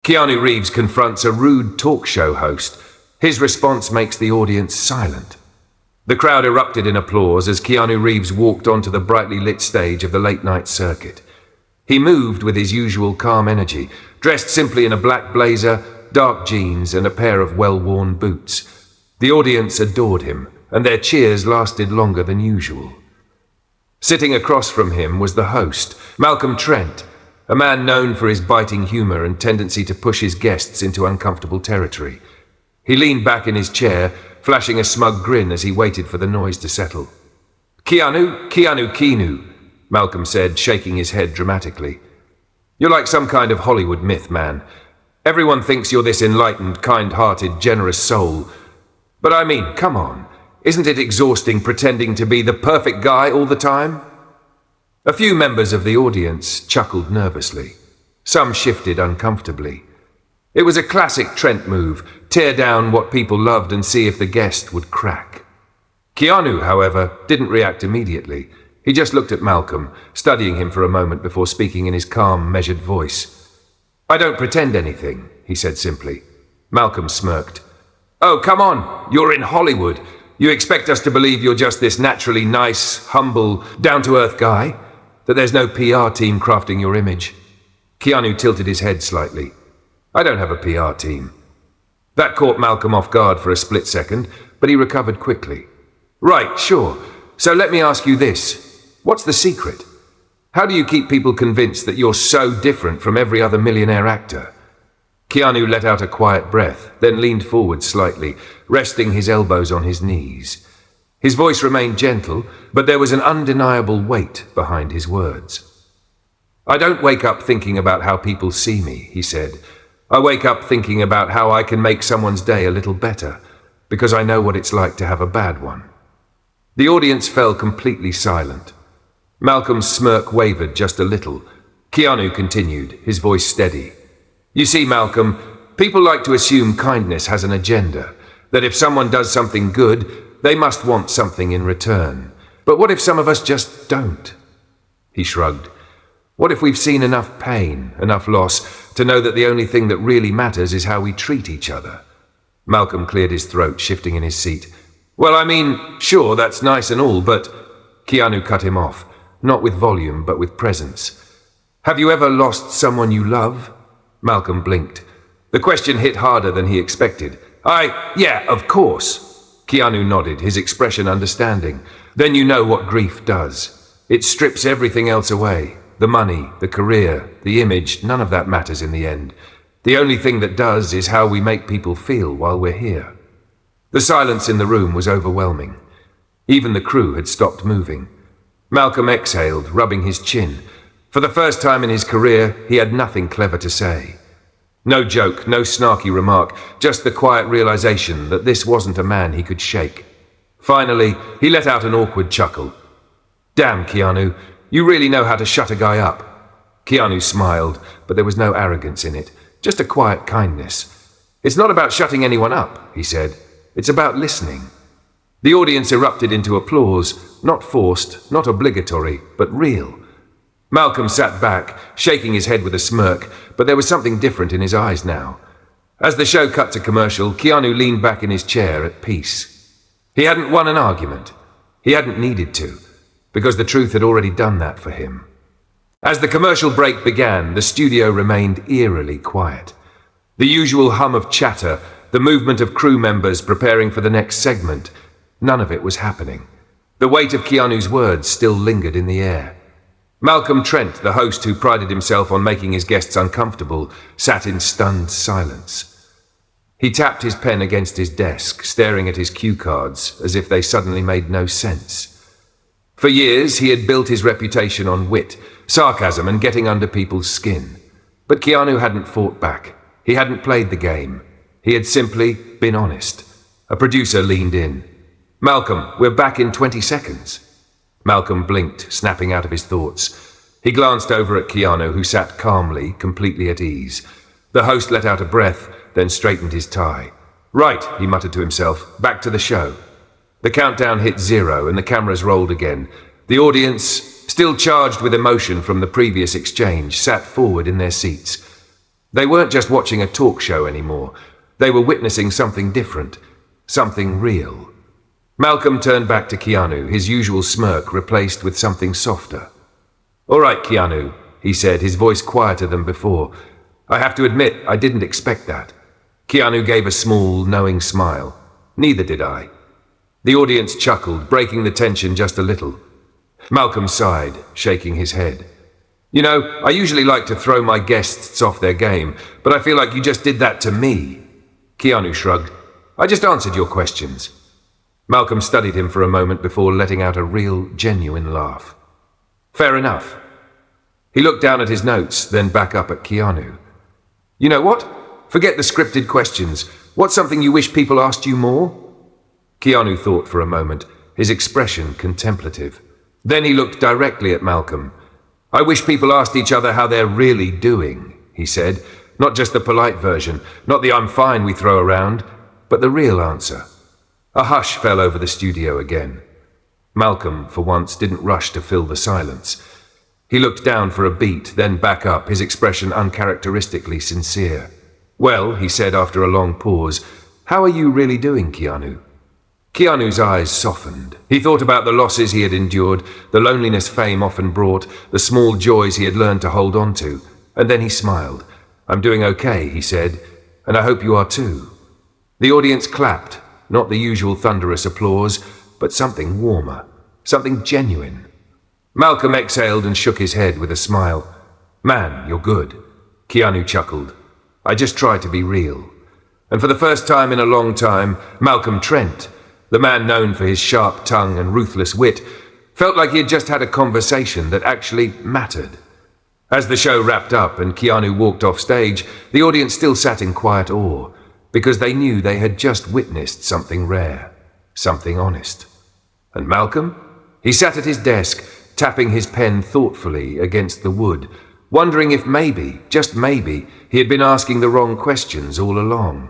Keanu Reeves confronts a rude talk show host. His response makes the audience silent. The crowd erupted in applause as Keanu Reeves walked onto the brightly lit stage of the late-night circuit. He moved with his usual calm energy, dressed simply in a black blazer, dark jeans, and a pair of well-worn boots. The audience adored him, and their cheers lasted longer than usual. Sitting across from him was the host, Malcolm Trent, a man known for his biting humor and tendency to push his guests into uncomfortable territory. He leaned back in his chair, flashing a smug grin as he waited for the noise to settle. Keanu, Malcolm said, shaking his head dramatically. You're like some kind of Hollywood myth, man. Everyone thinks you're this enlightened, kind-hearted, generous soul. But I mean, come on, isn't it exhausting pretending to be the perfect guy all the time? A few members of the audience chuckled nervously. Some shifted uncomfortably. It was a classic Trent move, tear down what people loved and see if the guest would crack. Keanu, however, didn't react immediately. He just looked at Malcolm, studying him for a moment before speaking in his calm, measured voice. I don't pretend anything, he said simply. Malcolm smirked. Oh, come on, you're in Hollywood. You expect us to believe you're just this naturally nice, humble, down-to-earth guy? That there's no PR team crafting your image? Keanu tilted his head slightly. I don't have a PR team. That caught Malcolm off guard for a split second, but he recovered quickly. Right, sure. So let me ask you this. What's the secret? How do you keep people convinced that you're so different from every other millionaire actor? Keanu let out a quiet breath, then leaned forward slightly, resting his elbows on his knees. His voice remained gentle, but there was an undeniable weight behind his words. I don't wake up thinking about how people see me, he said. I wake up thinking about how I can make someone's day a little better, because I know what it's like to have a bad one. The audience fell completely silent. Malcolm's smirk wavered just a little. Keanu continued, his voice steady. You see, Malcolm, people like to assume kindness has an agenda, that if someone does something good, they must want something in return. But what if some of us just don't? He shrugged. What if we've seen enough pain, enough loss, to know that the only thing that really matters is how we treat each other? Malcolm cleared his throat, shifting in his seat. Well, I mean, sure, that's nice and all, but... Keanu cut him off, not with volume, but with presence. Have you ever lost someone you love? Malcolm blinked. The question hit harder than he expected. Yeah, of course. Keanu nodded, his expression understanding. Then you know what grief does. It strips everything else away. The money, the career, the image, none of that matters in the end. The only thing that does is how we make people feel while we're here. The silence in the room was overwhelming. Even the crew had stopped moving. Malcolm exhaled, rubbing his chin. For the first time in his career, he had nothing clever to say. No joke, no snarky remark, just the quiet realization that this wasn't a man he could shake. Finally, he let out an awkward chuckle. Damn, Keanu, you really know how to shut a guy up. Keanu smiled, but there was no arrogance in it, just a quiet kindness. It's not about shutting anyone up, he said. It's about listening. The audience erupted into applause, not forced, not obligatory, but real. Malcolm sat back, shaking his head with a smirk, but there was something different in his eyes now. As the show cut to commercial, Keanu leaned back in his chair at peace. He hadn't won an argument. He hadn't needed to, because the truth had already done that for him. As the commercial break began, the studio remained eerily quiet. The usual hum of chatter, the movement of crew members preparing for the next segment, none of it was happening. The weight of Keanu's words still lingered in the air. Malcolm Trent, the host who prided himself on making his guests uncomfortable, sat in stunned silence. He tapped his pen against his desk, staring at his cue cards as if they suddenly made no sense. For years, he had built his reputation on wit, sarcasm, and getting under people's skin. But Keanu hadn't fought back. He hadn't played the game. He had simply been honest. A producer leaned in. Malcolm, we're back in 20 seconds. Malcolm blinked, snapping out of his thoughts. He glanced over at Keanu, who sat calmly, completely at ease. The host let out a breath, then straightened his tie. Right, he muttered to himself, back to the show. The countdown hit 0 and the cameras rolled again. The audience, still charged with emotion from the previous exchange, sat forward in their seats. They weren't just watching a talk show anymore. They were witnessing something different, something real. Malcolm turned back to Keanu, his usual smirk replaced with something softer. "All right, Keanu," he said, his voice quieter than before. "I have to admit, I didn't expect that." Keanu gave a small, knowing smile. "Neither did I." The audience chuckled, breaking the tension just a little. Malcolm sighed, shaking his head. "You know, I usually like to throw my guests off their game, but I feel like you just did that to me." Keanu shrugged. "I just answered your questions." Malcolm studied him for a moment before letting out a real, genuine laugh. "Fair enough." He looked down at his notes, then back up at Keanu. "You know what? Forget the scripted questions. What's something you wish people asked you more?" Keanu thought for a moment, his expression contemplative. Then he looked directly at Malcolm. "I wish people asked each other how they're really doing," he said. "Not just the polite version, not the 'I'm fine' we throw around, but the real answer." A hush fell over the studio again. Malcolm, for once, didn't rush to fill the silence. He looked down for a beat, then back up, his expression uncharacteristically sincere. "Well," he said after a long pause, "how are you really doing, Keanu?" Keanu's eyes softened. He thought about the losses he had endured, the loneliness fame often brought, the small joys he had learned to hold on to, and then he smiled. "I'm doing okay," he said, "and I hope you are too." The audience clapped, not the usual thunderous applause, but something warmer, something genuine. Malcolm exhaled and shook his head with a smile. "Man, you're good." Keanu chuckled. "I just try to be real." And for the first time in a long time, Malcolm Trent, the man known for his sharp tongue and ruthless wit, felt like he had just had a conversation that actually mattered. As the show wrapped up and Keanu walked off stage, the audience still sat in quiet awe, because they knew they had just witnessed something rare, something honest. And Malcolm? He sat at his desk, tapping his pen thoughtfully against the wood, wondering if maybe, just maybe, he had been asking the wrong questions all along.